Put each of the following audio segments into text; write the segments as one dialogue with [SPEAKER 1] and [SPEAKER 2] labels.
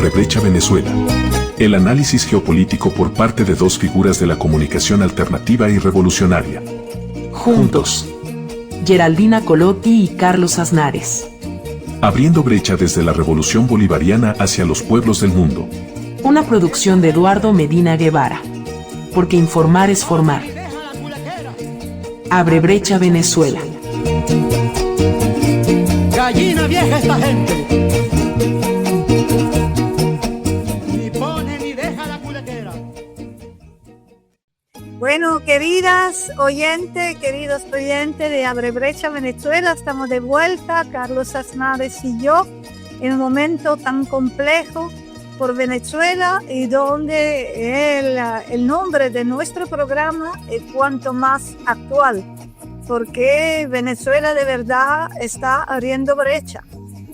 [SPEAKER 1] Abre Brecha Venezuela. El análisis geopolítico por parte de dos figuras de la comunicación alternativa y revolucionaria. Juntos.
[SPEAKER 2] Geraldina Colotti y Carlos Aznares.
[SPEAKER 1] Abriendo brecha desde la revolución bolivariana hacia los pueblos del mundo.
[SPEAKER 2] Una producción de Eduardo Medina Guevara. Porque informar es formar. Abre Brecha Venezuela.
[SPEAKER 3] Gallina vieja esta gente. Ni pone ni deja la culequera.
[SPEAKER 4] Bueno, queridos oyentes de Abre Brecha Venezuela, estamos de vuelta, Carlos Aznares y yo, en un momento tan complejo por Venezuela y donde el nombre de nuestro programa es cuanto más actual, porque Venezuela de verdad está abriendo brecha.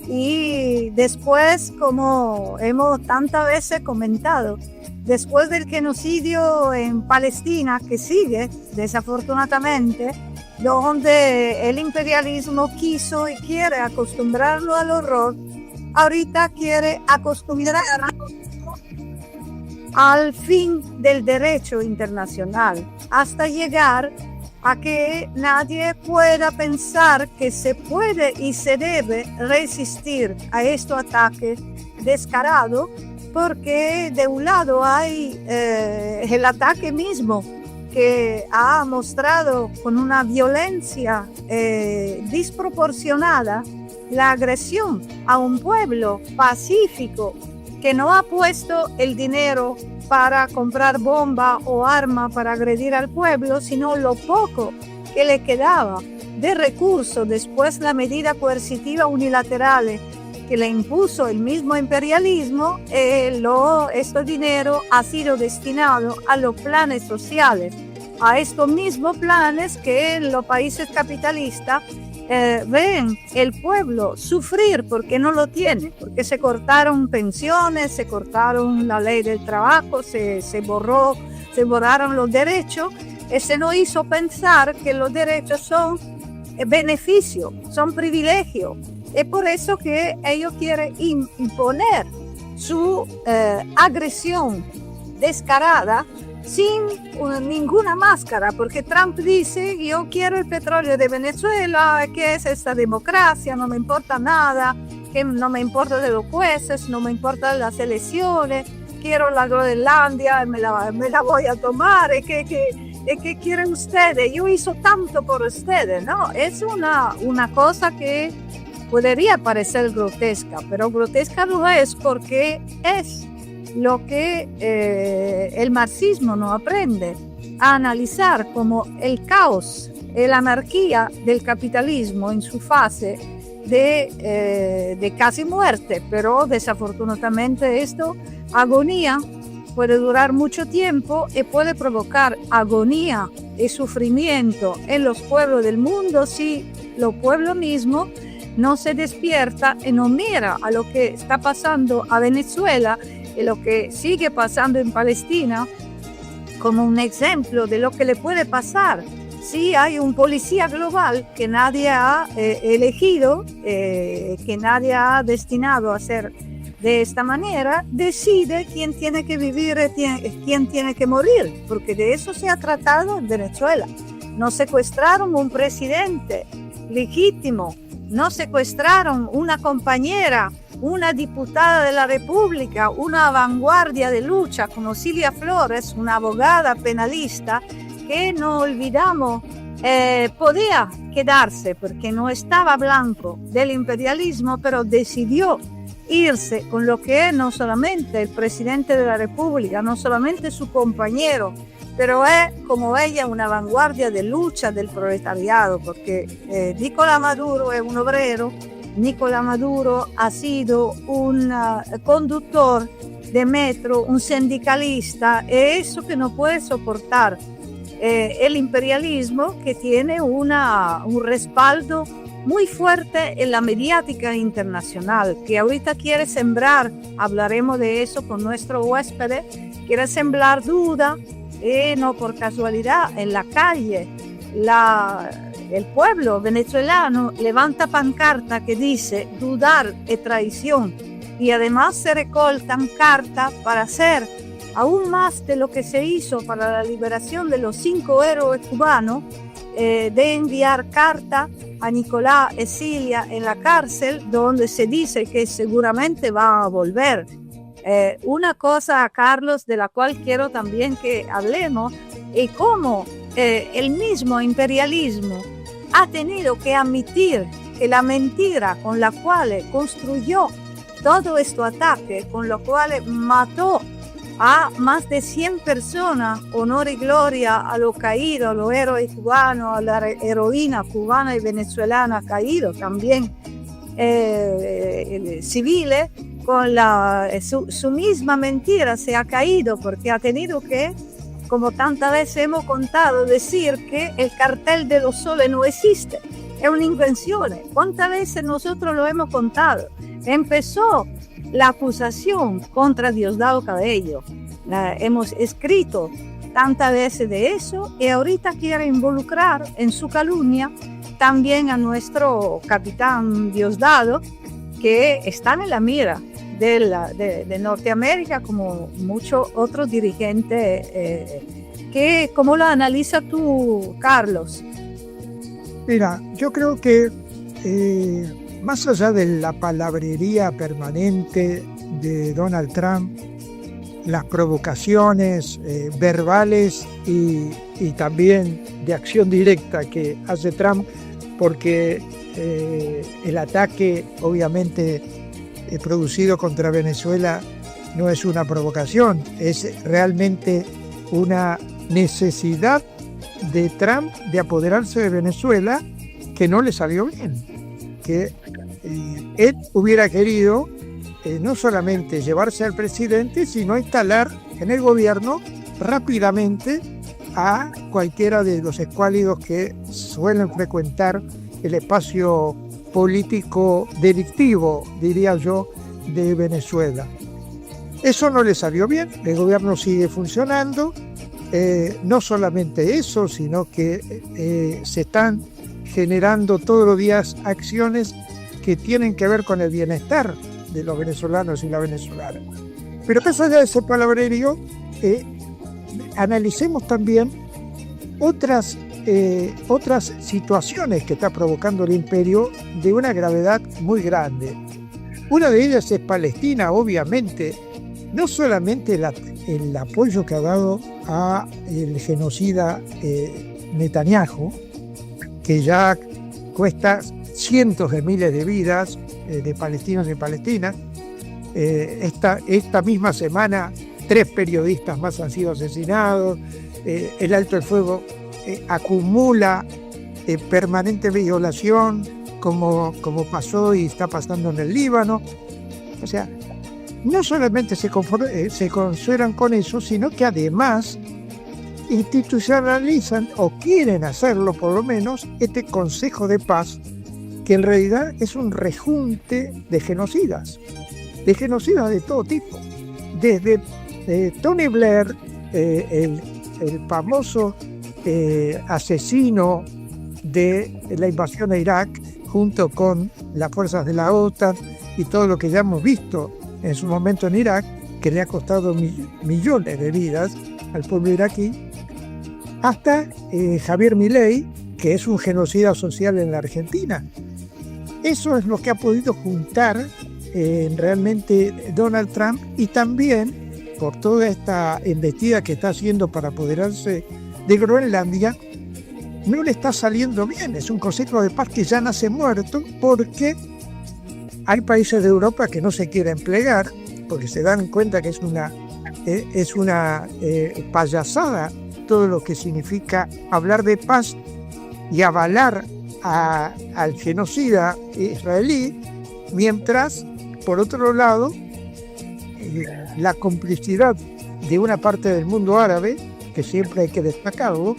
[SPEAKER 4] Y después, como hemos tantas veces comentado, después del genocidio en Palestina, que sigue desafortunadamente, donde el imperialismo quiso y quiere acostumbrarlo al horror, ahorita quiere acostumbrarlo al fin del derecho internacional, hasta llegar a que nadie pueda pensar que se puede y se debe resistir a estos ataques descarados, porque de un lado hay el ataque mismo que ha mostrado con una violencia desproporcionada la agresión a un pueblo pacífico que no ha puesto el dinero para comprar bomba o arma para agredir al pueblo, sino lo poco que le quedaba de recursos después de la medida coercitiva unilateral que le impuso el mismo imperialismo. Este dinero ha sido destinado a los planes sociales, a estos mismos planes que en los países capitalistas ven el pueblo sufrir porque no lo tiene, porque se cortaron pensiones, se cortaron la ley del trabajo, se borraron los derechos, y se nos hizo pensar que los derechos son beneficios, son privilegios. Es por eso que ellos quieren imponer su agresión descarada sin ninguna máscara, porque Trump dice: yo quiero el petróleo de Venezuela, que es esta democracia, no me importa nada, que no me importa de los jueces, no me importa de las elecciones, quiero la Groenlandia, me la voy a tomar, ¿qué quieren ustedes? Yo hice tanto por ustedes, ¿no? Es una cosa que podría parecer grotesca, pero grotesca no es, porque es lo que el marxismo nos aprende a analizar como el caos, la anarquía del capitalismo en su fase de casi muerte, pero desafortunadamente esto, agonía, puede durar mucho tiempo y puede provocar agonía y sufrimiento en los pueblos del mundo si los pueblos mismos no se despierta y no mira a lo que está pasando a Venezuela y lo que sigue pasando en Palestina como un ejemplo de lo que le puede pasar si hay un policía global que nadie ha elegido, que nadie ha destinado a ser de esta manera, decide quién tiene que vivir y quién tiene que morir, porque de eso se ha tratado en Venezuela. No secuestraron un presidente legítimo, no secuestraron una compañera, una diputada de la República, una vanguardia de lucha como Cilia Flores, una abogada penalista que no olvidamos podía quedarse porque no estaba blanco del imperialismo, pero decidió irse con lo que es no solamente el presidente de la República, no solamente su compañero, pero es como ella una vanguardia de lucha del proletariado, porque Nicolás Maduro es un obrero, Nicolás Maduro ha sido un conductor de metro, un sindicalista, es eso que no puede soportar el imperialismo, que tiene un respaldo muy fuerte en la mediática internacional, que ahorita quiere sembrar, hablaremos de eso con nuestro huésped, quiere sembrar duda, no por casualidad, en la calle, el pueblo venezolano levanta pancarta que dice: dudar es traición. y además se recoltan cartas para hacer aún más de lo que se hizo para la liberación de los 5 héroes cubanos, de enviar carta a Nicolás Esilia en la cárcel, donde se dice que seguramente va a volver. Una cosa, Carlos, de la cual quiero también que hablemos, es cómo el mismo imperialismo ha tenido que admitir que la mentira con la cual construyó todo este ataque, con lo cual mató a más de 100 personas, honor y gloria a los caídos, a los héroes cubanos, a la heroína cubana y venezolana caídos también, civiles, con su misma mentira se ha caído, porque ha tenido que, como tantas veces hemos contado, decir que el cartel de los soles no existe, es una invención. ¿Cuántas veces nosotros lo hemos contado? Empezó la acusación contra Diosdado Cabello. Hemos escrito tantas veces de eso, y ahorita quiere involucrar en su calumnia también a nuestro capitán Diosdado, que está en la mira de Norteamérica, como muchos otros dirigentes. ¿Cómo lo analizas tú, Carlos?
[SPEAKER 5] Mira, yo creo que más allá de la palabrería permanente de Donald Trump, las provocaciones verbales y también de acción directa que hace Trump, porque el ataque obviamente producido contra Venezuela no es una provocación, es realmente una necesidad de Trump de apoderarse de Venezuela, que no le salió bien, que él hubiera querido no solamente llevarse al presidente, sino instalar en el gobierno rápidamente a cualquiera de los escuálidos que suelen frecuentar el espacio político delictivo, diría yo, de Venezuela. Eso no le salió bien, el gobierno sigue funcionando, no solamente eso, sino que se están generando todos los días acciones que tienen que ver con el bienestar de los venezolanos y la venezolana. Pero más allá de ese palabrerío, analicemos también otras situaciones que está provocando el imperio de una gravedad muy grande. Una de ellas es Palestina, obviamente, no solamente el apoyo que ha dado a el genocida Netanyahu, que ya cuesta cientos de miles de vidas de palestinos y palestinas. Esta misma semana 3 periodistas más han sido asesinados. El alto el fuego acumula permanente violación, como pasó y está pasando en el Líbano. O sea, no solamente se consuelan con eso, sino que además institucionalizan, o quieren hacerlo por lo menos, este Consejo de Paz, que en realidad es un rejunte de genocidas de todo tipo. Desde Tony Blair, el famoso asesino de la invasión de Irak, junto con las fuerzas de la OTAN y todo lo que ya hemos visto en su momento en Irak, que le ha costado millones de vidas al pueblo iraquí, hasta Javier Milei, que es un genocida social en la Argentina. Eso es lo que ha podido juntar realmente Donald Trump, y también por toda esta embestida que está haciendo para apoderarse de Groenlandia, no le está saliendo bien. Es un Consejo de Paz que ya nace muerto, porque hay países de Europa que no se quieren plegar, porque se dan cuenta que es una payasada todo lo que significa hablar de paz y avalar al genocida israelí, mientras, por otro lado, la complicidad de una parte del mundo árabe, que siempre hay que destacarlo,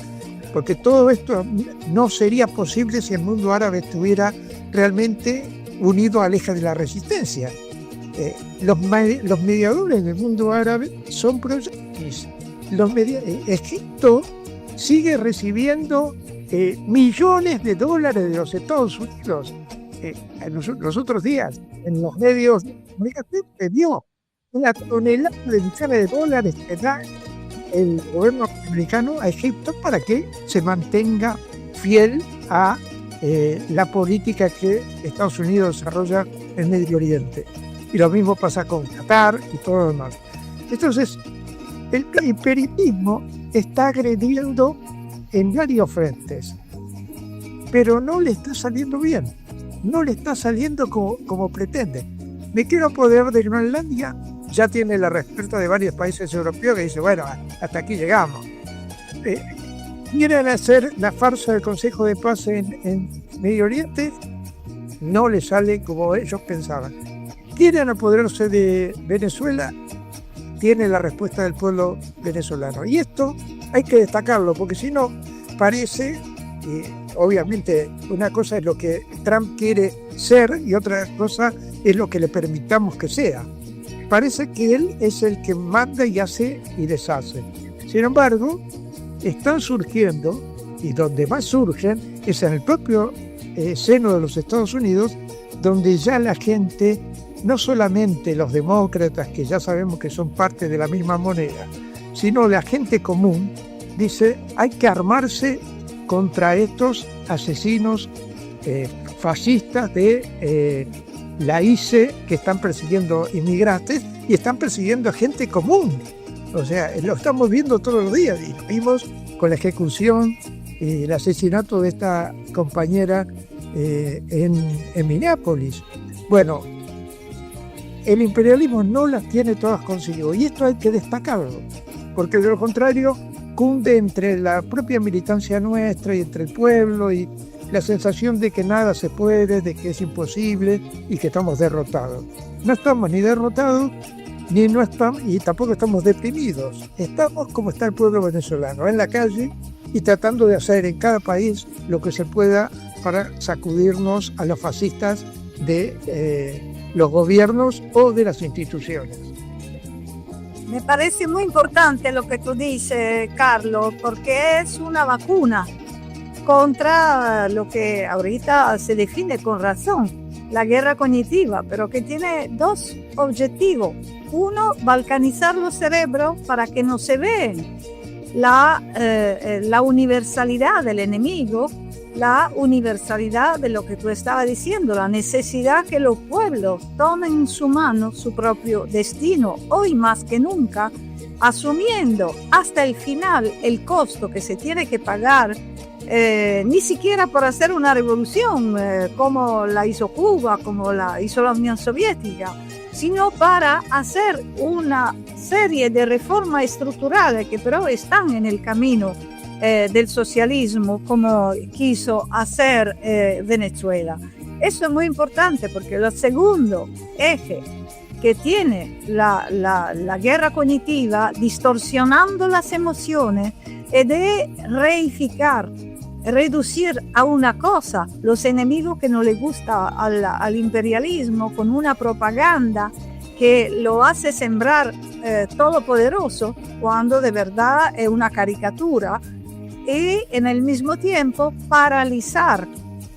[SPEAKER 5] porque todo esto no sería posible si el mundo árabe estuviera realmente unido al eje de la resistencia. Los mediadores del mundo árabe son pro-yanquis. Egipto sigue recibiendo millones de dólares de los Estados Unidos. los otros días en los medios de comunicación se dio una tonelada de millones de dólares que da el gobierno americano a Egipto para que se mantenga fiel a la política que Estados Unidos desarrolla en Medio Oriente. Y lo mismo pasa con Qatar y todo lo demás. Entonces, el imperialismo está agrediendo en varios frentes, pero no le está saliendo bien, no le está saliendo como pretende. Me quiero apoderar de Groenlandia, ya tiene la respuesta de varios países europeos que dicen, bueno, hasta aquí llegamos. Quieren hacer la farsa del Consejo de Paz en Medio Oriente, no le sale como ellos pensaban. Quieren apoderarse de Venezuela, tiene la respuesta del pueblo venezolano. Y esto hay que destacarlo, porque si no, parece, obviamente, una cosa es lo que Trump quiere ser y otra cosa es lo que le permitamos que sea. Parece que él es el que manda y hace y deshace. Sin embargo, están surgiendo, y donde más surgen, es en el propio seno de los Estados Unidos, donde ya la gente, no solamente los demócratas, que ya sabemos que son parte de la misma moneda, sino la gente común, dice, hay que armarse contra estos asesinos fascistas de la ICE que están persiguiendo inmigrantes y están persiguiendo a gente común. O sea, lo estamos viendo todos los días y lo vimos con la ejecución y el asesinato de esta compañera en Minneapolis. Bueno, el imperialismo no las tiene todas consigo y esto hay que destacarlo, porque de lo contrario cunde entre la propia militancia nuestra y entre el pueblo y la sensación de que nada se puede, de que es imposible y que estamos derrotados. No estamos ni derrotados ni no estamos, y tampoco estamos deprimidos. Estamos como está el pueblo venezolano, en la calle y tratando de hacer en cada país lo que se pueda para sacudirnos a los fascistas de los gobiernos o de las instituciones.
[SPEAKER 4] Me parece muy importante lo que tú dices, Carlos, porque es una vacuna contra lo que ahorita se define con razón, la guerra cognitiva, pero que tiene dos objetivos. Uno, balcanizar los cerebros para que no se vean la universalidad del enemigo, la universalidad de lo que tú estabas diciendo, la necesidad que los pueblos tomen en su mano su propio destino, hoy más que nunca, asumiendo hasta el final el costo que se tiene que pagar, ni siquiera por hacer una revolución como la hizo Cuba, como la hizo la Unión Soviética, sino para hacer una serie de reformas estructurales que pero están en el camino del socialismo, como quiso hacer Venezuela. Eso es muy importante porque el segundo eje que tiene la guerra cognitiva, distorsionando las emociones, es de reificar, reducir a una cosa los enemigos que no le gusta al imperialismo con una propaganda que lo hace sembrar todopoderoso cuando de verdad es una caricatura, y en el mismo tiempo paralizar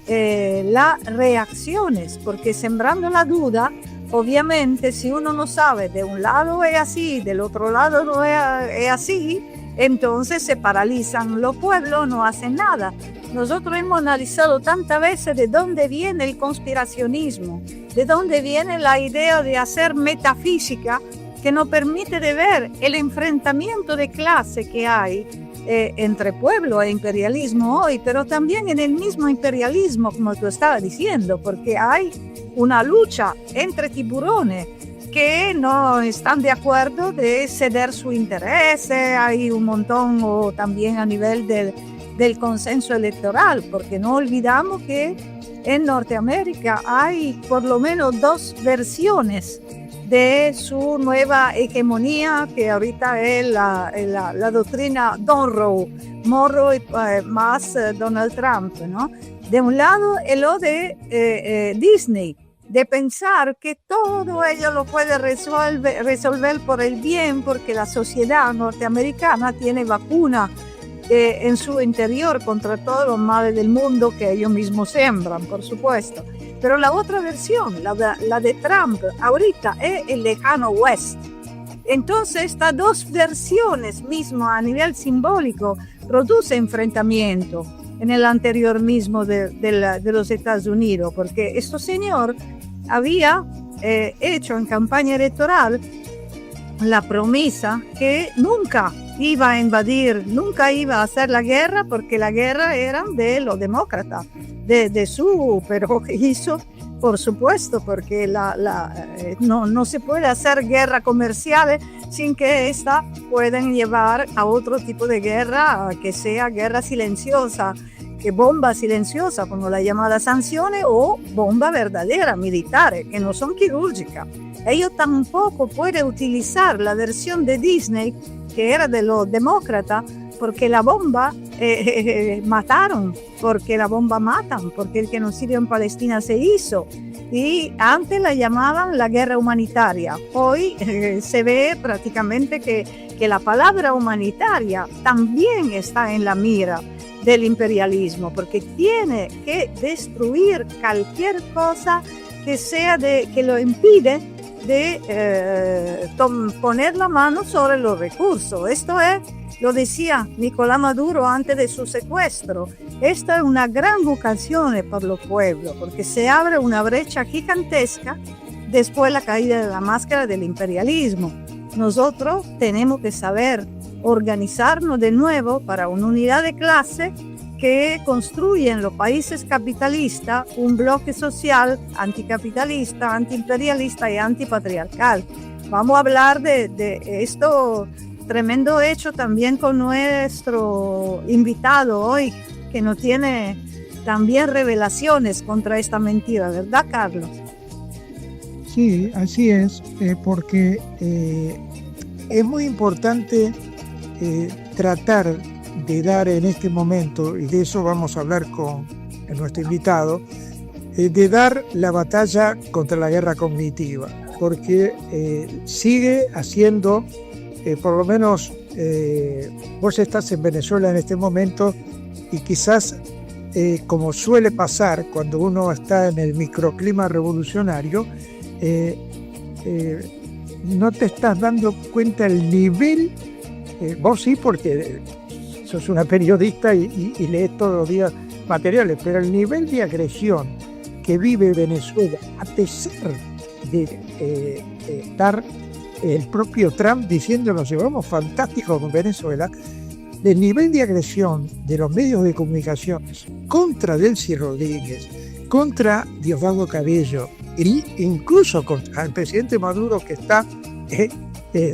[SPEAKER 4] las reacciones, porque sembrando la duda, obviamente si uno no sabe de un lado es así, del otro lado no es así, entonces se paralizan los pueblos, no hacen nada. Nosotros hemos analizado tantas veces de dónde viene el conspiracionismo, de dónde viene la idea de hacer metafísica que nos permite de ver el enfrentamiento de clase que hay entre pueblo e imperialismo hoy, pero también en el mismo imperialismo, como tú estabas diciendo, porque hay una lucha entre tiburones que no están de acuerdo de ceder su interés, hay un montón, o también a nivel del consenso electoral, porque no olvidamos que en Norteamérica hay por lo menos dos versiones de su nueva hegemonía, que ahorita es la doctrina Monroe más Donald Trump, ¿no? De un lado, es lo de Disney, de pensar que todo ello lo puede resolver por el bien, porque la sociedad norteamericana tiene vacuna en su interior contra todos los males del mundo que ellos mismos sembran, por supuesto. Pero la otra versión, la de Trump, ahorita es el lejano oeste. Entonces, estas dos versiones mismo a nivel simbólico produce enfrentamiento en el anterior mismo de los Estados Unidos, porque este señor había hecho en campaña electoral la promesa que nunca iba a invadir, nunca iba a hacer la guerra, porque la guerra era de los demócratas, pero hizo, por supuesto, porque no se puede hacer guerra comercial sin que esta puedan llevar a otro tipo de guerra, que sea guerra silenciosa, que bomba silenciosa, como la llamada sanciones, o bomba verdadera, militares, que no son quirúrgicas. Ellos tampoco pueden utilizar la versión de Disney, que era de los demócratas, porque la bomba mataron, porque la bomba matan, porque el genocidio en Palestina se hizo. Y antes la llamaban la guerra humanitaria. Hoy se ve prácticamente que la palabra humanitaria también está en la mira del imperialismo, porque tiene que destruir cualquier cosa que sea que lo impide de poner la mano sobre los recursos. Esto lo decía Nicolás Maduro antes de su secuestro. Esta es una gran vocación por los pueblos, porque se abre una brecha gigantesca después de la caída de la máscara del imperialismo. Nosotros tenemos que saber organizarnos de nuevo para una unidad de clase que construyen los países capitalistas un bloque social anticapitalista, antiimperialista y antipatriarcal. Vamos a hablar de esto tremendo hecho también con nuestro invitado hoy, que nos tiene también revelaciones contra esta mentira, ¿verdad, Carlos?
[SPEAKER 5] Sí, así es, porque es muy importante tratar de dar en este momento, y de eso vamos a hablar con nuestro invitado, de dar la batalla contra la guerra cognitiva, porque sigue haciendo, por lo menos vos estás en Venezuela en este momento, y quizás como suele pasar cuando uno está en el microclima revolucionario, no te estás dando cuenta el nivel, vos sí porque sos una periodista y lees todos los días materiales, pero el nivel de agresión que vive Venezuela, a pesar de estar el propio Trump diciendo nos llevamos fantástico con Venezuela, el nivel de agresión de los medios de comunicación contra Delcy Rodríguez, contra Diosdado Cabello, e incluso contra el presidente Maduro, que está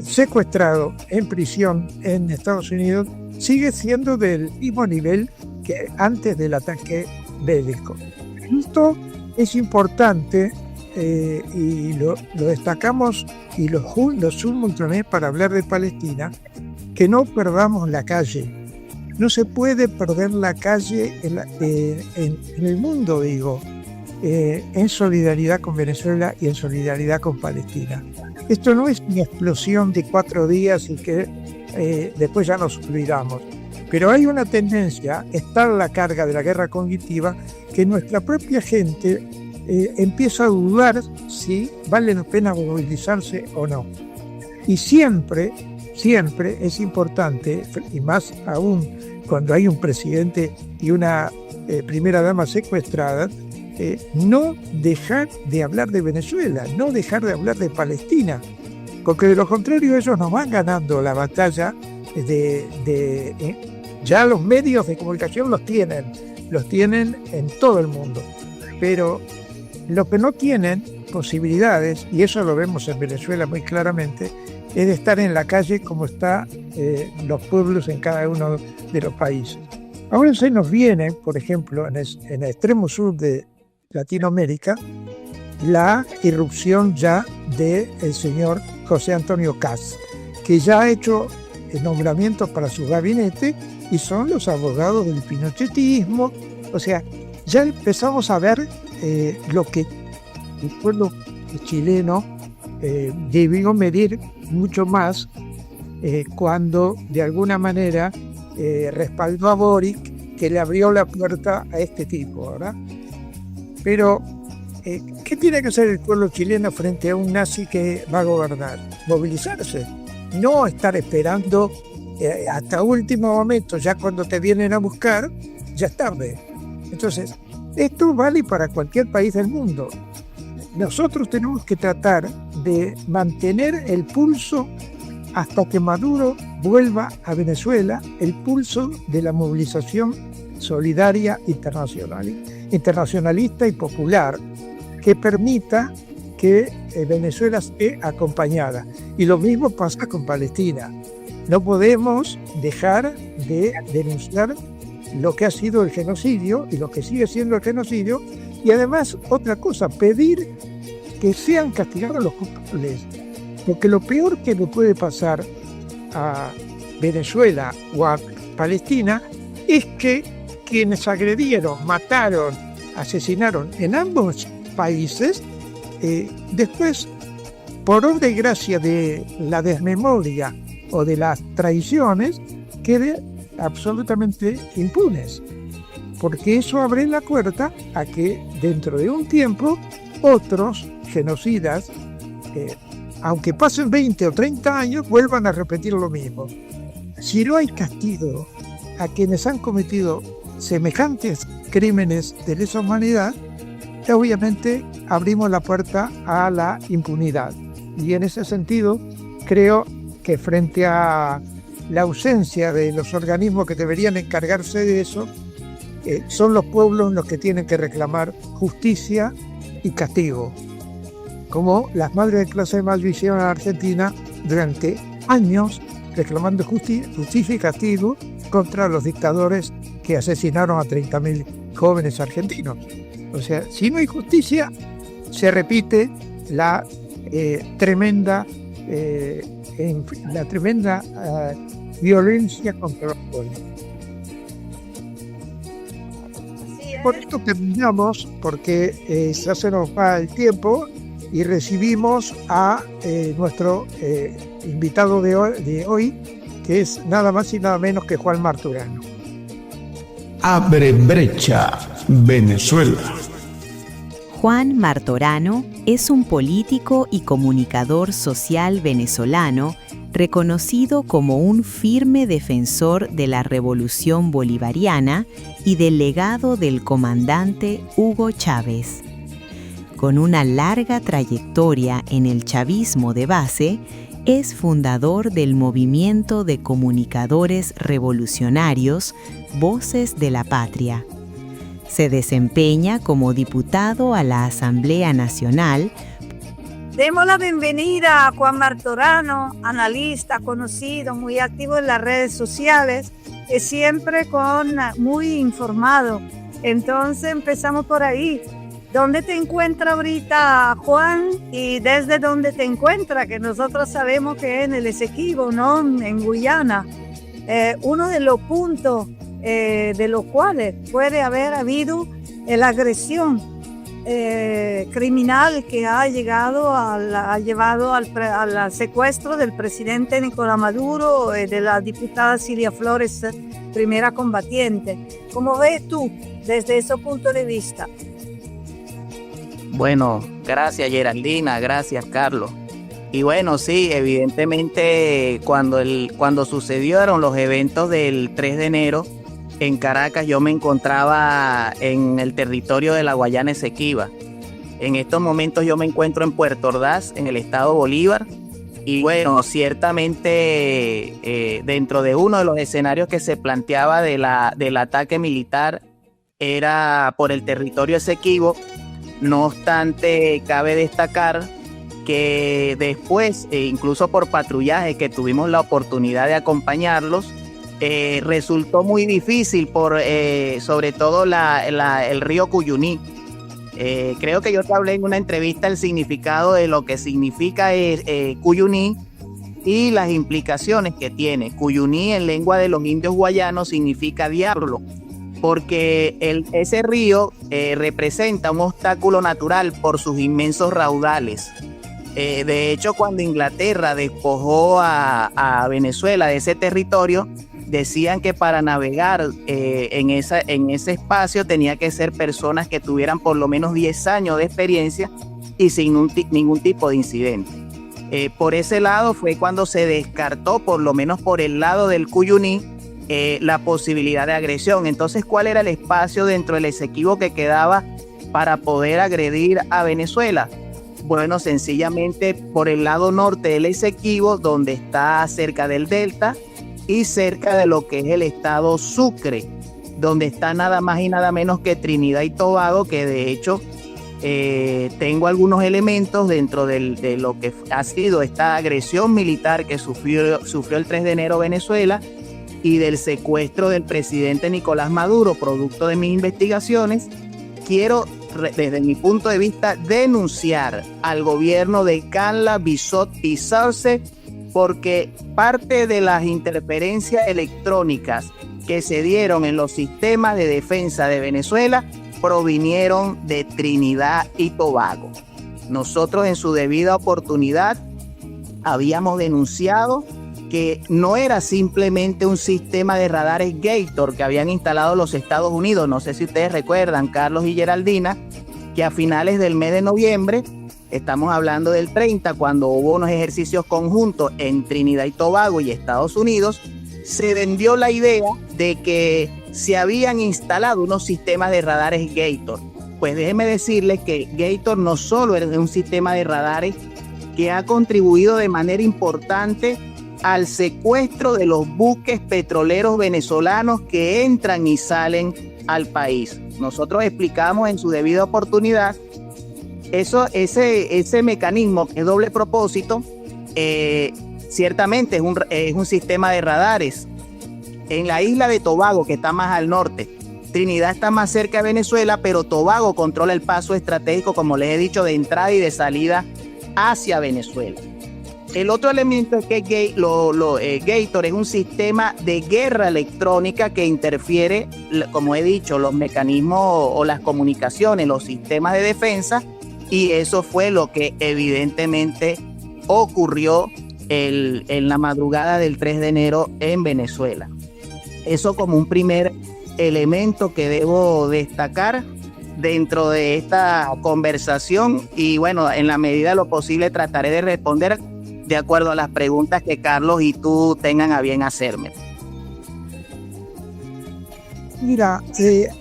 [SPEAKER 5] secuestrado en prisión en Estados Unidos, sigue siendo del mismo nivel que antes del ataque bélico. Esto es importante y lo destacamos y lo sumo para hablar de Palestina, que no perdamos la calle. No se puede perder la calle en el mundo, digo, en solidaridad con Venezuela y en solidaridad con Palestina. Esto no es una explosión de 4 días y que después ya nos olvidamos. Pero hay una tendencia, está la carga de la guerra cognitiva, que nuestra propia gente empieza a dudar si vale la pena movilizarse o no. Y siempre es importante, y más aún cuando hay un presidente y una primera dama secuestrada, no dejar de hablar de Venezuela, no dejar de hablar de Palestina, porque de lo contrario ellos nos van ganando la batalla ya los medios de comunicación los tienen en todo el mundo, pero lo que no tienen posibilidades, y eso lo vemos en Venezuela muy claramente, es de estar en la calle como están los pueblos en cada uno de los países. Ahora se nos viene, por ejemplo, en el extremo sur de Latinoamérica, la irrupción ya del señor José Antonio Kast, que ya ha hecho nombramientos para su gabinete y son los abogados del pinochetismo. O sea, ya empezamos a ver lo que el pueblo chileno debió medir mucho más cuando de alguna manera respaldó a Boric, que le abrió la puerta a este tipo, ¿verdad? Pero, ¿qué tiene que hacer el pueblo chileno frente a un nazi que va a gobernar? Movilizarse, no estar esperando hasta último momento, ya cuando te vienen a buscar, ya es tarde. Entonces, esto vale para cualquier país del mundo. Nosotros tenemos que tratar de mantener el pulso hasta que Maduro vuelva a Venezuela, el pulso de la movilización solidaria internacionalista y popular, que permita que Venezuela esté acompañada. Y lo mismo pasa con Palestina. No podemos dejar de denunciar lo que ha sido el genocidio y lo que sigue siendo el genocidio, y además otra cosa, pedir que sean castigados los culpables, porque lo peor que le puede pasar a Venezuela o a Palestina es que quienes agredieron, mataron, asesinaron en ambos países, después, por obra y gracia de la desmemoria o de las traiciones, queden absolutamente impunes, porque eso abre la puerta a que dentro de un tiempo otros genocidas, aunque pasen 20 o 30 años, vuelvan a repetir lo mismo. Si no hay castigo a quienes han cometido semejantes crímenes de lesa humanidad, obviamente abrimos la puerta a la impunidad. Y en ese sentido, creo que frente a la ausencia de los organismos que deberían encargarse de eso, son los pueblos los que tienen que reclamar justicia y castigo, como las madres de clase más lo hicieron en Argentina durante años, reclamando justicia y castigo contra los dictadores que asesinaron a 30.000 jóvenes argentinos. O sea, si no hay justicia, se repite la tremenda violencia contra los pueblos. Por esto terminamos, porque ya se nos va el tiempo y recibimos a nuestro invitado de hoy, que es nada más y nada menos que Juan Martorano.
[SPEAKER 6] Abre brecha, Venezuela.
[SPEAKER 7] Juan Martorano es un político y comunicador social venezolano reconocido como un firme defensor de la revolución bolivariana y del legado del comandante Hugo Chávez. Con una larga trayectoria en el chavismo de base, es fundador del movimiento de comunicadores revolucionarios Voces de la Patria. Se desempeña como diputado a la Asamblea Nacional.
[SPEAKER 4] Demos la bienvenida a Juan Martorano, analista conocido, muy activo en las redes sociales, que siempre muy informado. Entonces empezamos por ahí. ¿Dónde te encuentra ahorita, Juan? Y desde dónde te encuentra, que nosotros sabemos que es en el Esequibo, ¿no? En Guyana. Uno de los puntos de los cuales puede haber habido la agresión criminal que ha llevado al secuestro del presidente Nicolás Maduro, de la diputada Cilia Flores, primera combatiente. ¿Cómo ves tú desde ese punto de vista?
[SPEAKER 8] Bueno, gracias Geraldina, gracias Carlos. Y bueno, sí, evidentemente cuando sucedieron los eventos del 3 de enero en Caracas, yo me encontraba en el territorio de la Guayana Esequiba. En estos momentos yo me encuentro en Puerto Ordaz, en el estado Bolívar. Y bueno, ciertamente dentro de uno de los escenarios que se planteaba del ataque militar era por el territorio Esequibo. No obstante, cabe destacar que después, incluso por patrullaje que tuvimos la oportunidad de acompañarlos, resultó muy difícil por sobre todo el río Cuyuní. Creo que yo te hablé en una entrevista el significado de lo que significa Cuyuní y las implicaciones que tiene. Cuyuní en lengua de los indios guayanos significa diablo, porque ese río representa un obstáculo natural por sus inmensos raudales. De hecho, cuando Inglaterra despojó a Venezuela de ese territorio, decían que para navegar en ese espacio tenía que ser personas que tuvieran por lo menos 10 años de experiencia y sin ningún tipo de incidente. Por ese lado fue cuando se descartó, por lo menos por el lado del Cuyuní, la posibilidad de agresión. Entonces, ¿cuál era el espacio dentro del Esequibo que quedaba para poder agredir a Venezuela? Bueno, sencillamente por el lado norte del Esequibo, donde está cerca del delta y cerca de lo que es el estado Sucre, donde está nada más y nada menos que Trinidad y Tobago, que de hecho tengo algunos elementos dentro de lo que ha sido esta agresión militar que sufrió el 3 de enero Venezuela y del secuestro del presidente Nicolás Maduro, producto de mis investigaciones. Quiero, desde mi punto de vista, denunciar al gobierno de Canla, Bissot y Sauce, porque parte de las interferencias electrónicas que se dieron en los sistemas de defensa de Venezuela provinieron de Trinidad y Tobago. Nosotros en su debida oportunidad habíamos denunciado que no era simplemente un sistema de radares Gator que habían instalado los Estados Unidos. No sé si ustedes recuerdan, Carlos y Geraldina, que a finales del mes de noviembre, estamos hablando del 30, cuando hubo unos ejercicios conjuntos en Trinidad y Tobago y Estados Unidos, se vendió la idea de que se habían instalado unos sistemas de radares Gator. Pues déjenme decirles que Gator no solo es un sistema de radares que ha contribuido de manera importante al secuestro de los buques petroleros venezolanos que entran y salen al país. Nosotros explicamos en su debida oportunidad ese mecanismo que es doble propósito. Ciertamente es un sistema de radares. En la isla de Tobago, que está más al norte, Trinidad está más cerca de Venezuela, pero Tobago controla el paso estratégico, como les he dicho, de entrada y de salida hacia Venezuela. El otro elemento es que Gator es un sistema de guerra electrónica que interfiere, como he dicho, los mecanismos o las comunicaciones, los sistemas de defensa, y eso fue lo que evidentemente ocurrió en la madrugada del 3 de enero en Venezuela. Eso como un primer elemento que debo destacar dentro de esta conversación, y bueno, en la medida de lo posible trataré de responder de acuerdo a las preguntas que Carlos y tú tengan a bien hacerme.
[SPEAKER 5] Mira,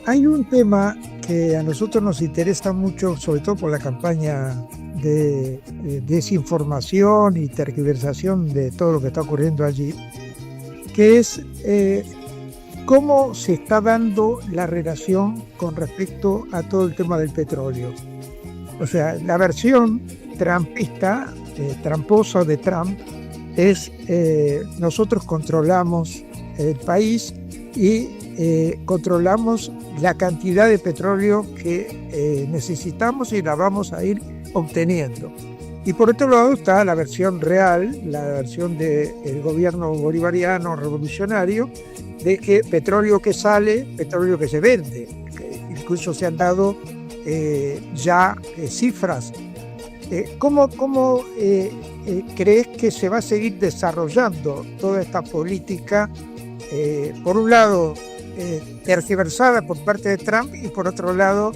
[SPEAKER 5] hay un tema que a nosotros nos interesa mucho, sobre todo por la campaña de desinformación y tergiversación de todo lo que está ocurriendo allí, que es cómo se está dando la relación con respecto a todo el tema del petróleo. O sea, la versión trumpista, tramposa de Trump, es nosotros controlamos el país y controlamos la cantidad de petróleo que necesitamos y la vamos a ir obteniendo. Y por otro lado está la versión real, la versión del gobierno bolivariano revolucionario, de que petróleo que sale, petróleo que se vende. Incluso se han dado ya cifras. ¿Cómo crees que se va a seguir desarrollando toda esta política, por un lado tergiversada por parte de Trump y por otro lado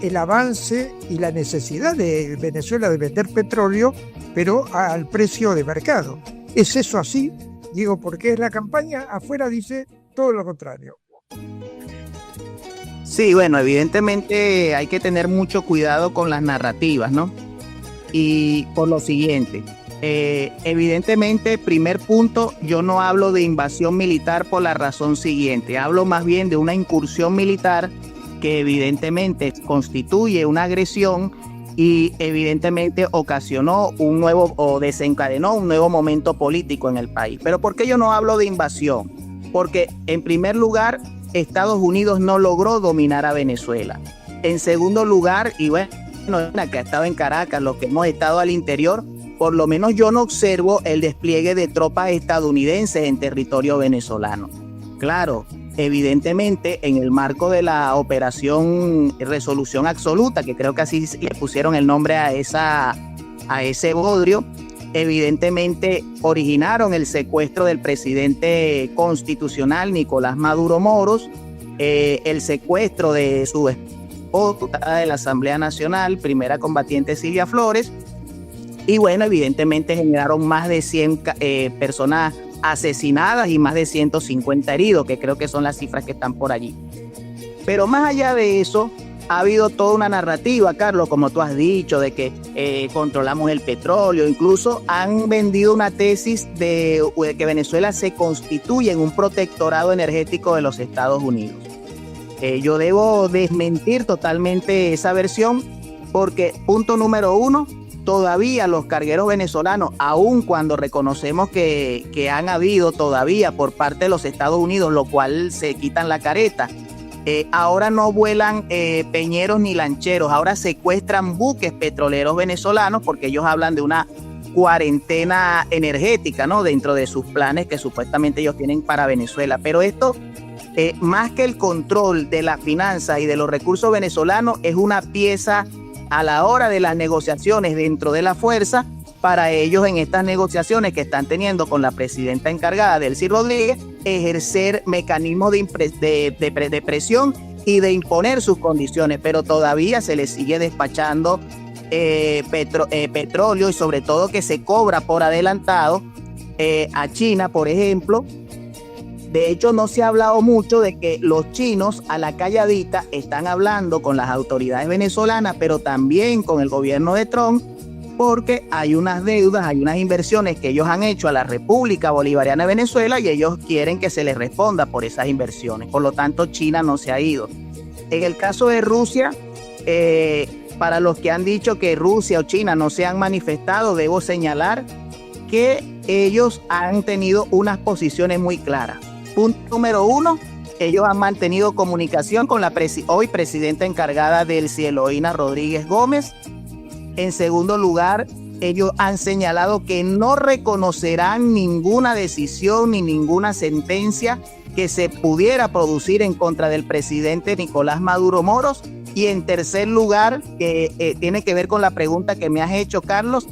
[SPEAKER 5] el avance y la necesidad de Venezuela de vender petróleo, pero al precio de mercado? ¿Es eso así? Digo, porque la campaña afuera dice todo lo contrario.
[SPEAKER 8] Sí, bueno, evidentemente hay que tener mucho cuidado con las narrativas, ¿no? Y por lo siguiente, evidentemente, primer punto, yo no hablo de invasión militar por la razón siguiente, hablo más bien de una incursión militar que evidentemente constituye una agresión y evidentemente ocasionó un nuevo o desencadenó un nuevo momento político en el país. Pero ¿por qué yo no hablo de invasión? Porque en primer lugar, Estados Unidos no logró dominar a Venezuela. En segundo lugar, y bueno, que ha estado en Caracas, los que hemos estado al interior, por lo menos yo no observo el despliegue de tropas estadounidenses en territorio venezolano. Claro, evidentemente en el marco de la operación Resolución Absoluta, que creo que así le pusieron el nombre a ese bodrio, evidentemente originaron el secuestro del presidente constitucional Nicolás Maduro Moros, el secuestro de su esposa de la Asamblea Nacional, primera combatiente Silvia Flores, y bueno, evidentemente generaron más de 100 personas asesinadas y más de 150 heridos, que creo que son las cifras que están por allí. Pero más allá de eso, ha habido toda una narrativa, Carlos, como tú has dicho, de que controlamos el petróleo. Incluso han vendido una tesis de que Venezuela se constituye en un protectorado energético de los Estados Unidos. Yo debo desmentir totalmente esa versión porque, punto número uno, todavía los cargueros venezolanos, aun cuando reconocemos que han habido todavía por parte de los Estados Unidos, lo cual se quitan la careta, ahora no vuelan peñeros ni lancheros, ahora secuestran buques petroleros venezolanos porque ellos hablan de una cuarentena energética, ¿no? Dentro de sus planes que supuestamente ellos tienen para Venezuela. Pero esto, más que el control de las finanzas y de los recursos venezolanos, es una pieza a la hora de las negociaciones dentro de la fuerza para ellos en estas negociaciones que están teniendo con la presidenta encargada, Delcy Rodríguez, ejercer mecanismos de presión y de imponer sus condiciones, pero todavía se les sigue despachando petróleo y sobre todo que se cobra por adelantado a China, por ejemplo. De hecho, no se ha hablado mucho de que los chinos a la calladita están hablando con las autoridades venezolanas, pero también con el gobierno de Trump, porque hay unas deudas, hay unas inversiones que ellos han hecho a la República Bolivariana de Venezuela y ellos quieren que se les responda por esas inversiones. Por lo tanto, China no se ha ido. En el caso de Rusia, para los que han dicho que Rusia o China no se han manifestado, debo señalar que ellos han tenido unas posiciones muy claras. Punto número uno, ellos han mantenido comunicación con la hoy presidenta encargada Delcy Eloína Rodríguez Gómez. En segundo lugar, ellos han señalado que no reconocerán ninguna decisión ni ninguna sentencia que se pudiera producir en contra del presidente Nicolás Maduro Moros. Y en tercer lugar, que tiene que ver con la pregunta que me has hecho, Carlos,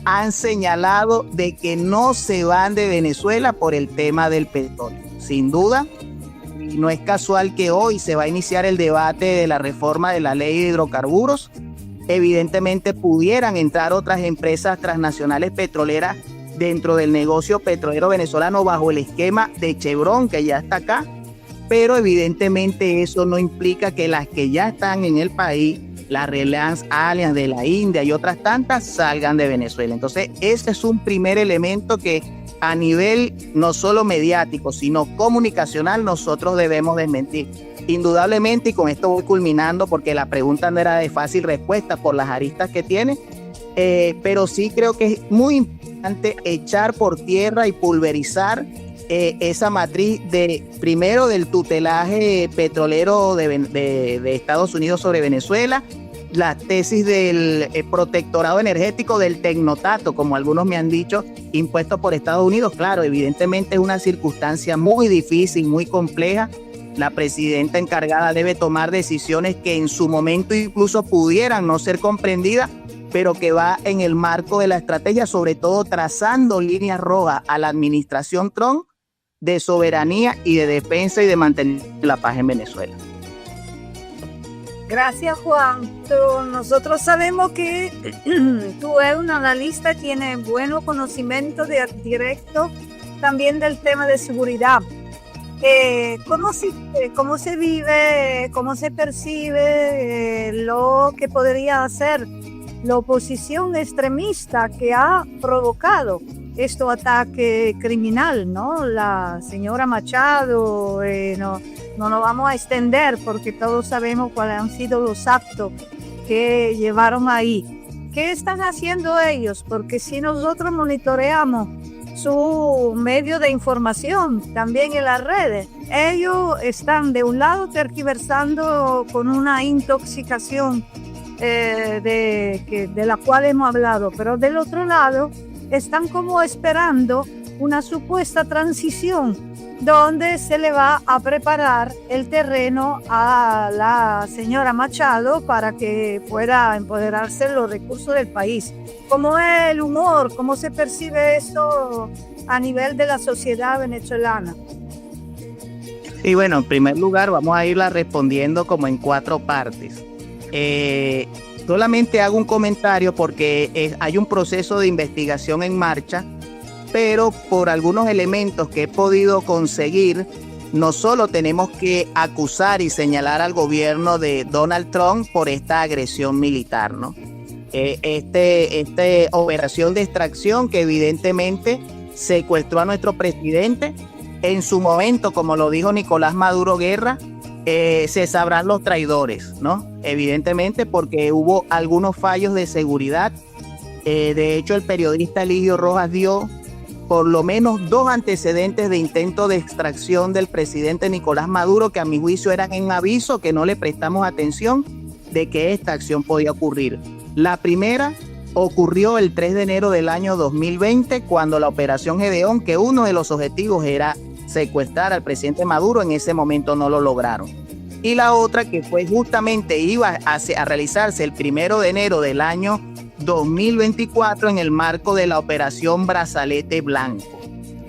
[SPEAKER 8] han señalado de que no se van de Venezuela por el tema del petróleo. Sin duda, no es casual que hoy se va a iniciar el debate de la reforma de la ley de hidrocarburos. Evidentemente pudieran entrar otras empresas transnacionales petroleras dentro del negocio petrolero venezolano bajo el esquema de Chevron, que ya está acá, pero evidentemente eso no implica que las que ya están en el país, la Reliance Alliance de la India y otras tantas, salgan de Venezuela. Entonces, ese es un primer elemento que a nivel no solo mediático, sino comunicacional, nosotros debemos desmentir. Indudablemente, y con esto voy culminando porque la pregunta no era de fácil respuesta por las aristas que tiene, pero sí creo que es muy importante echar por tierra y pulverizar esa matriz primero del tutelaje petrolero de Estados Unidos sobre Venezuela, la tesis del protectorado energético del tecnotato, como algunos me han dicho, impuesto por Estados Unidos. Claro, evidentemente es una circunstancia muy difícil, muy compleja. La presidenta encargada debe tomar decisiones que en su momento incluso pudieran no ser comprendidas, pero que va en el marco de la estrategia, sobre todo trazando líneas rojas a la administración Trump de soberanía y de defensa y de mantener la paz en Venezuela.
[SPEAKER 4] Gracias, Juan. Nosotros sabemos que tú eres un analista, tienes buen conocimiento directo también del tema de seguridad. ¿Cómo se vive, cómo se percibe lo que podría hacer la oposición extremista que ha provocado este ataque criminal, ¿no? La señora Machado, no nos vamos a extender porque todos sabemos cuáles han sido los actos que llevaron ahí. ¿Qué están haciendo ellos? Porque si nosotros monitoreamos su medio de información, también en las redes, ellos están de un lado tergiversando con una intoxicación de la cual hemos hablado, pero del otro lado están como esperando una supuesta transición donde se le va a preparar el terreno a la señora Machado para que pueda empoderarse de los recursos del país. ¿Cómo es el humor? ¿Cómo se percibe esto a nivel de la sociedad venezolana?
[SPEAKER 8] Y bueno, en primer lugar vamos a irla respondiendo como en 4 partes. Solamente hago un comentario porque hay un proceso de investigación en marcha, pero por algunos elementos que he podido conseguir, no solo tenemos que acusar y señalar al gobierno de Donald Trump por esta agresión militar, ¿no? Esta operación de extracción que evidentemente secuestró a nuestro presidente, en su momento, como lo dijo Nicolás Maduro Guerra, se sabrán los traidores, ¿no? Evidentemente porque hubo algunos fallos de seguridad. De hecho, el periodista Eligio Rojas dio por lo menos 2 antecedentes de intento de extracción del presidente Nicolás Maduro, que a mi juicio eran un aviso que no le prestamos atención de que esta acción podía ocurrir. La primera ocurrió el 3 de enero del año 2020, cuando la Operación Gedeón, que uno de los objetivos era secuestrar al presidente Maduro, en ese momento no lo lograron. Y la otra, que fue justamente iba a realizarse el 1 de enero del año 2024 en el marco de la Operación Brazalete Blanco.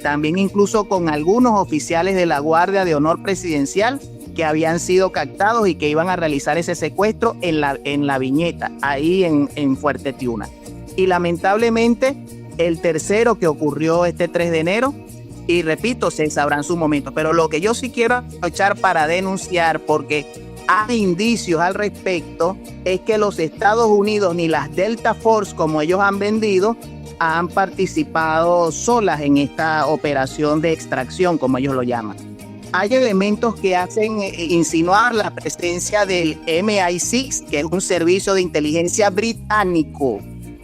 [SPEAKER 8] También incluso con algunos oficiales de la Guardia de Honor Presidencial que habían sido captados y que iban a realizar ese secuestro en la Viñeta, ahí en Fuerte Tiuna. Y lamentablemente el tercero, que ocurrió este 3 de enero, y repito, se sabrá en su momento, pero lo que yo sí quiero aprovechar para denunciar, porque hay indicios al respecto, es que los Estados Unidos ni las Delta Force, como ellos han vendido, han participado solas en esta operación de extracción, como ellos lo llaman. Hay elementos que hacen insinuar la presencia del MI6, que es un servicio de inteligencia británico,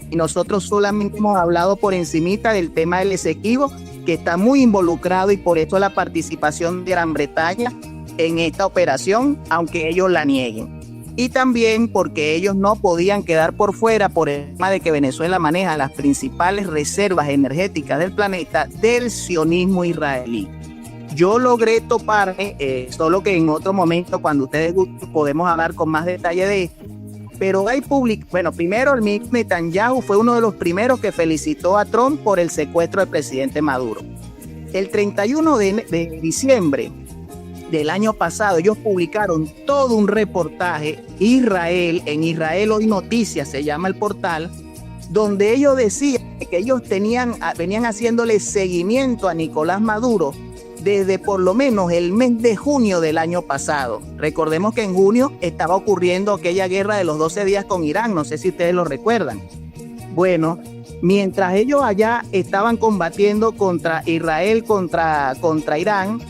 [SPEAKER 8] y nosotros solamente hemos hablado por encimita del tema del Esequibo, que está muy involucrado, y por eso la participación de Gran Bretaña en esta operación, aunque ellos la nieguen. Y también porque ellos no podían quedar por fuera por el tema de que Venezuela maneja las principales reservas energéticas del planeta del sionismo israelí. Yo logré toparme, solo que en otro momento, cuando ustedes gusten, podemos hablar con más detalle de esto. Pero hay bueno, primero el ministro Netanyahu fue uno de los primeros que felicitó a Trump por el secuestro del presidente Maduro. El 31 de diciembre del año pasado, ellos publicaron todo un reportaje, en Israel Hoy Noticias se llama el portal, donde ellos decían que ellos venían haciéndole seguimiento a Nicolás Maduro desde por lo menos el mes de junio del año pasado. Recordemos que en junio estaba ocurriendo aquella guerra de los 12 días con Irán, no sé si ustedes lo recuerdan. Bueno, mientras ellos allá estaban combatiendo contra Israel, contra Irán,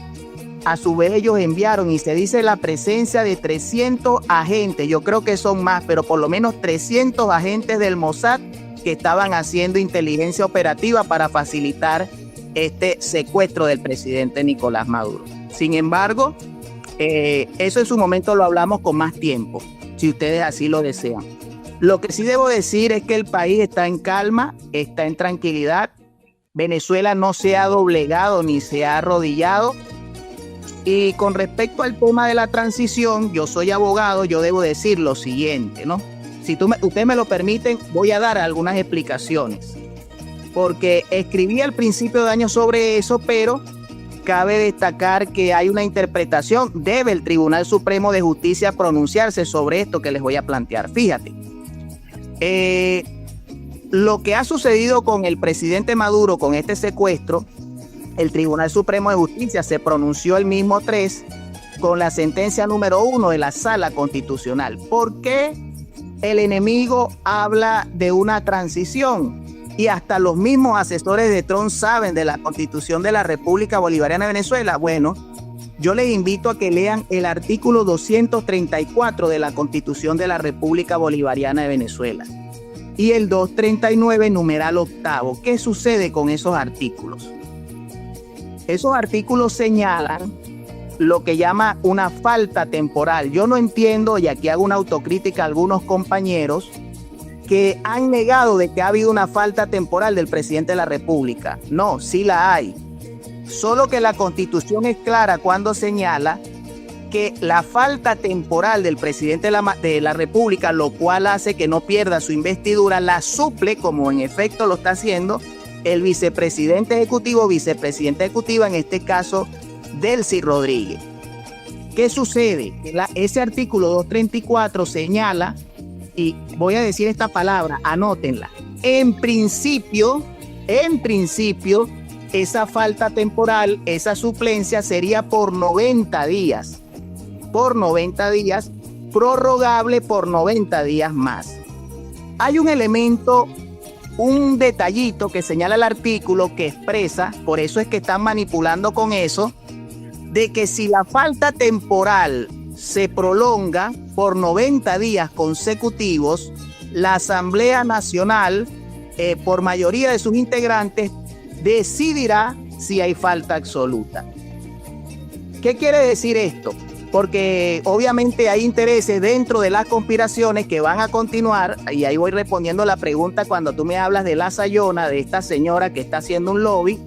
[SPEAKER 8] a su vez ellos enviaron, y se dice, la presencia de 300 agentes, yo creo que son más, pero por lo menos 300 agentes del Mossad que estaban haciendo inteligencia operativa para facilitar este secuestro del presidente Nicolás Maduro. Sin embargo, eso en su momento lo hablamos con más tiempo, si ustedes así lo desean. Lo que sí debo decir es que el país está en calma, está en tranquilidad. Venezuela no se ha doblegado ni se ha arrodillado. Y con respecto al tema de la transición, yo soy abogado, yo debo decir lo siguiente, ¿no? Si ustedes me lo permiten, voy a dar algunas explicaciones. Porque escribí al principio de año sobre eso, pero cabe destacar que hay una interpretación. Debe el Tribunal Supremo de Justicia pronunciarse sobre esto que les voy a plantear. Fíjate, lo que ha sucedido con el presidente Maduro, con este secuestro, el Tribunal Supremo de Justicia se pronunció el mismo 3 con la sentencia número 1 de la Sala Constitucional. ¿Por qué el enemigo habla de una transición? Y hasta los mismos asesores de Trump saben de la Constitución de la República Bolivariana de Venezuela. Bueno, yo les invito a que lean el artículo 234 de la Constitución de la República Bolivariana de Venezuela y el 239, numeral 8. ¿Qué sucede con esos artículos? Esos artículos señalan lo que llama una falta temporal. Yo no entiendo, y aquí hago una autocrítica a algunos compañeros que han negado de que ha habido una falta temporal del presidente de la República. No, sí la hay. solo que la Constitución es clara cuando señala que la falta temporal del presidente de la República, lo cual hace que no pierda su investidura, la suple, como en efecto lo está haciendo, el vicepresidente ejecutivo, vicepresidenta ejecutiva, en este caso, Delcy Rodríguez. ¿Qué sucede? Ese artículo 234 señala, y voy a decir esta palabra, anótenla, en principio, esa falta temporal, esa suplencia sería por 90 días. Por 90 días, prorrogable por 90 días más. Hay un elemento, un detallito que señala el artículo que expresa, por eso es que están manipulando con eso, de que si la falta temporal se prolonga por 90 días consecutivos, la Asamblea Nacional, por mayoría de sus integrantes, decidirá si hay falta absoluta. ¿Qué quiere decir esto? Porque obviamente hay intereses dentro de las conspiraciones que van a continuar, y ahí voy respondiendo la pregunta cuando tú me hablas de la Sayona, de esta señora que está haciendo un lobby.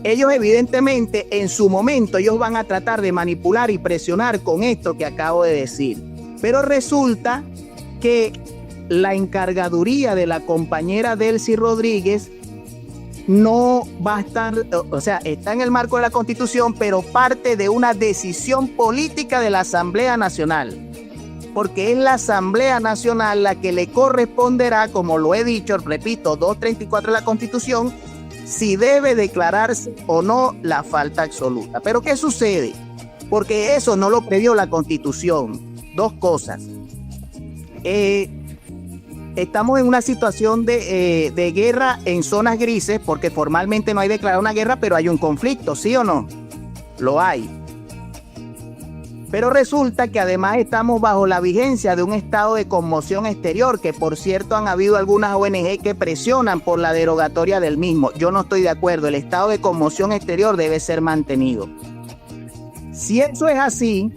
[SPEAKER 8] Ellos evidentemente en su momento ellos van a tratar de manipular y presionar con esto que acabo de decir. Pero resulta que la encargaduría de la compañera Delcy Rodríguez no va a estar, o sea, está en el marco de la Constitución, pero parte de una decisión política de la Asamblea Nacional. Porque es la Asamblea Nacional la que le corresponderá, como lo he dicho, repito, 234 de la Constitución, si debe declararse o no la falta absoluta. Pero ¿qué sucede? Porque eso no lo previó la Constitución. Dos cosas. Estamos en una situación de guerra en zonas grises, porque formalmente no hay declarada una guerra, pero hay un conflicto, ¿sí o no? Lo hay. Pero resulta que además estamos bajo la vigencia de un estado de conmoción exterior, que por cierto han habido algunas ONG que presionan por la derogatoria del mismo. Yo no estoy de acuerdo, el estado de conmoción exterior debe ser mantenido. Si eso es así,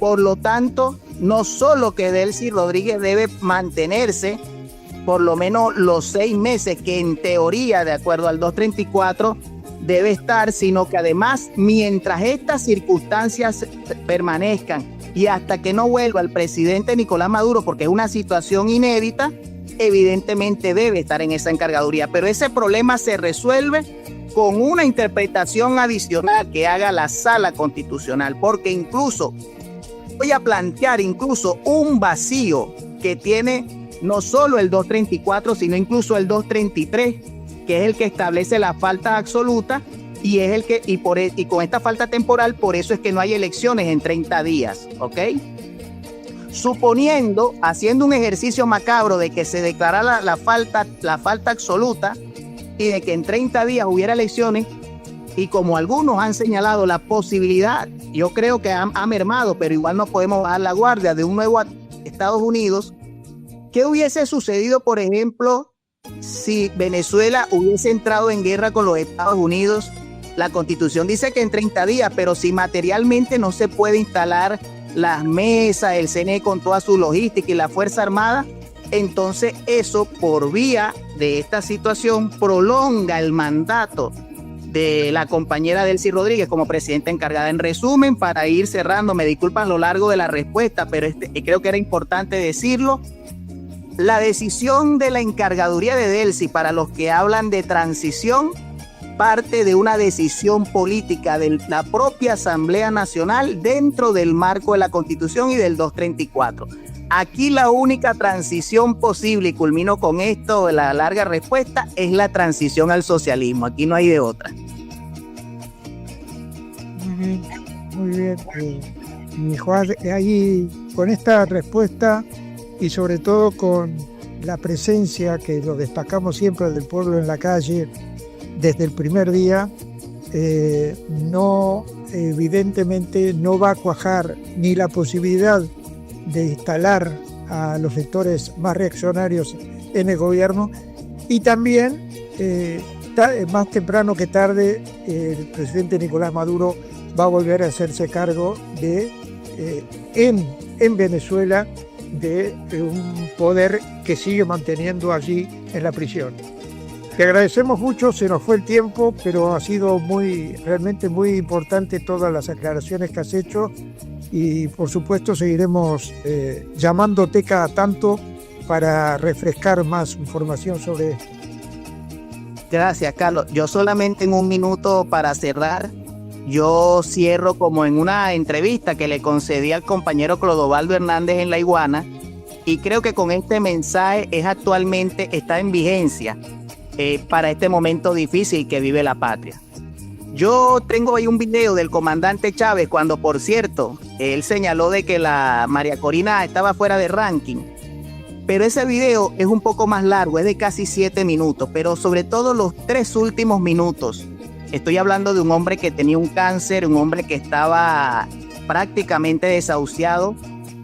[SPEAKER 8] por lo tanto, no solo que Delcy Rodríguez debe mantenerse por lo menos los 6 meses que en teoría, de acuerdo al 234, debe estar, sino que además, mientras estas circunstancias permanezcan y hasta que no vuelva el presidente Nicolás Maduro, porque es una situación inédita, evidentemente debe estar en esa encargaduría. Pero ese problema se resuelve con una interpretación adicional que haga la Sala Constitucional, porque incluso voy a plantear un vacío que tiene no solo el 234, sino incluso el 233, que es el que establece la falta absoluta, y es el que, y con esta falta temporal, por eso es que no hay elecciones en 30 días, ¿ok? Suponiendo, haciendo un ejercicio macabro de que se declarara la falta absoluta y de que en 30 días hubiera elecciones, y como algunos han señalado la posibilidad, yo creo que ha mermado, pero igual no podemos bajar la guardia, de un nuevo Estados Unidos. ¿Qué hubiese sucedido, por ejemplo, si Venezuela hubiese entrado en guerra con los Estados Unidos? La Constitución dice que en 30 días, pero si materialmente no se puede instalar las mesas, el CNE con toda su logística y la Fuerza Armada, entonces eso, por vía de esta situación, prolonga el mandato de la compañera Delcy Rodríguez como presidenta encargada. En resumen, para ir cerrando, me disculpan a lo largo de la respuesta, pero creo que era importante decirlo. La decisión de la encargaduría de Delcy, para los que hablan de transición, parte de una decisión política de la propia Asamblea Nacional dentro del marco de la Constitución y del 234. Aquí la única transición posible, y culmino con esto, la larga respuesta, es la transición al socialismo. Aquí no hay de otra.
[SPEAKER 5] Muy bien. Y Juan, ahí con esta respuesta y sobre todo con la presencia que lo destacamos siempre del pueblo en la calle desde el primer día, evidentemente no va a cuajar ni la posibilidad de instalar a los sectores más reaccionarios en el gobierno, y también más temprano que tarde el presidente Nicolás Maduro va a volver a hacerse cargo de en Venezuela de un poder que sigue manteniendo allí en la prisión. Te agradecemos mucho, se nos fue el tiempo, pero ha sido realmente muy importante todas las aclaraciones que has hecho y por supuesto seguiremos llamándote cada tanto para refrescar más información sobre esto.
[SPEAKER 8] Gracias, Carlos. Yo solamente en un minuto para cerrar, yo cierro como en una entrevista que le concedí al compañero Clodovaldo Hernández en La Iguana, y creo que con este mensaje está en vigencia para este momento difícil que vive la patria. Yo tengo ahí un video del comandante Chávez cuando, por cierto, él señaló de que la María Corina estaba fuera de ranking, pero ese video es un poco más largo, es de casi 7 minutos, pero sobre todo los 3 últimos minutos. Estoy hablando de un hombre que tenía un cáncer, un hombre que estaba prácticamente desahuciado,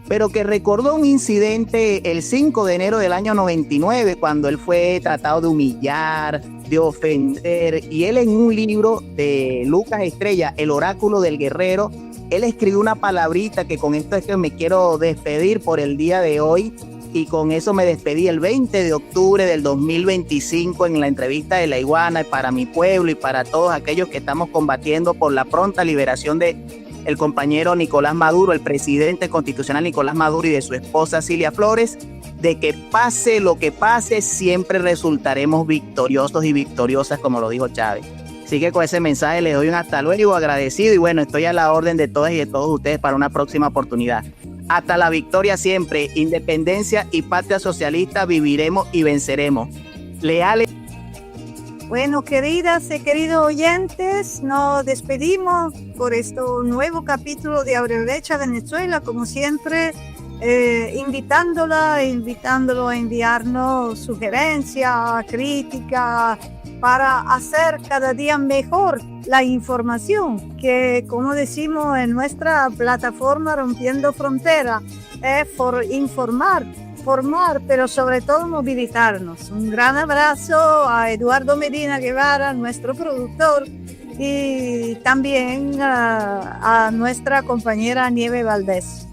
[SPEAKER 8] pero que recordó un incidente el 5 de enero del año 99, cuando él fue tratado de humillar, de ofender, y él en un libro de Lucas Estrella, El oráculo del guerrero, él escribió una palabrita que con esto es que me quiero despedir por el día de hoy, y con eso me despedí el 20 de octubre del 2025 en la entrevista de La Iguana, para mi pueblo y para todos aquellos que estamos combatiendo por la pronta liberación de el compañero Nicolás Maduro, el presidente constitucional Nicolás Maduro, y de su esposa Cilia Flores, de que pase lo que pase, siempre resultaremos victoriosos y victoriosas, como lo dijo Chávez. Así que con ese mensaje les doy un hasta luego, agradecido, y bueno, estoy a la orden de todas y de todos ustedes para una próxima oportunidad. Hasta la victoria siempre, independencia y patria socialista, viviremos y venceremos. Leales.
[SPEAKER 4] Bueno, queridas y queridos oyentes, nos despedimos por este nuevo capítulo de Aurebrecha Venezuela, como siempre, invitándolo a enviarnos sugerencias, críticas, para hacer cada día mejor la información, que como decimos en nuestra plataforma Rompiendo Fronteras, es por informar, formar, pero sobre todo movilizarnos. Un gran abrazo a Eduardo Medina Guevara, nuestro productor, y también a nuestra compañera Nieve Valdés.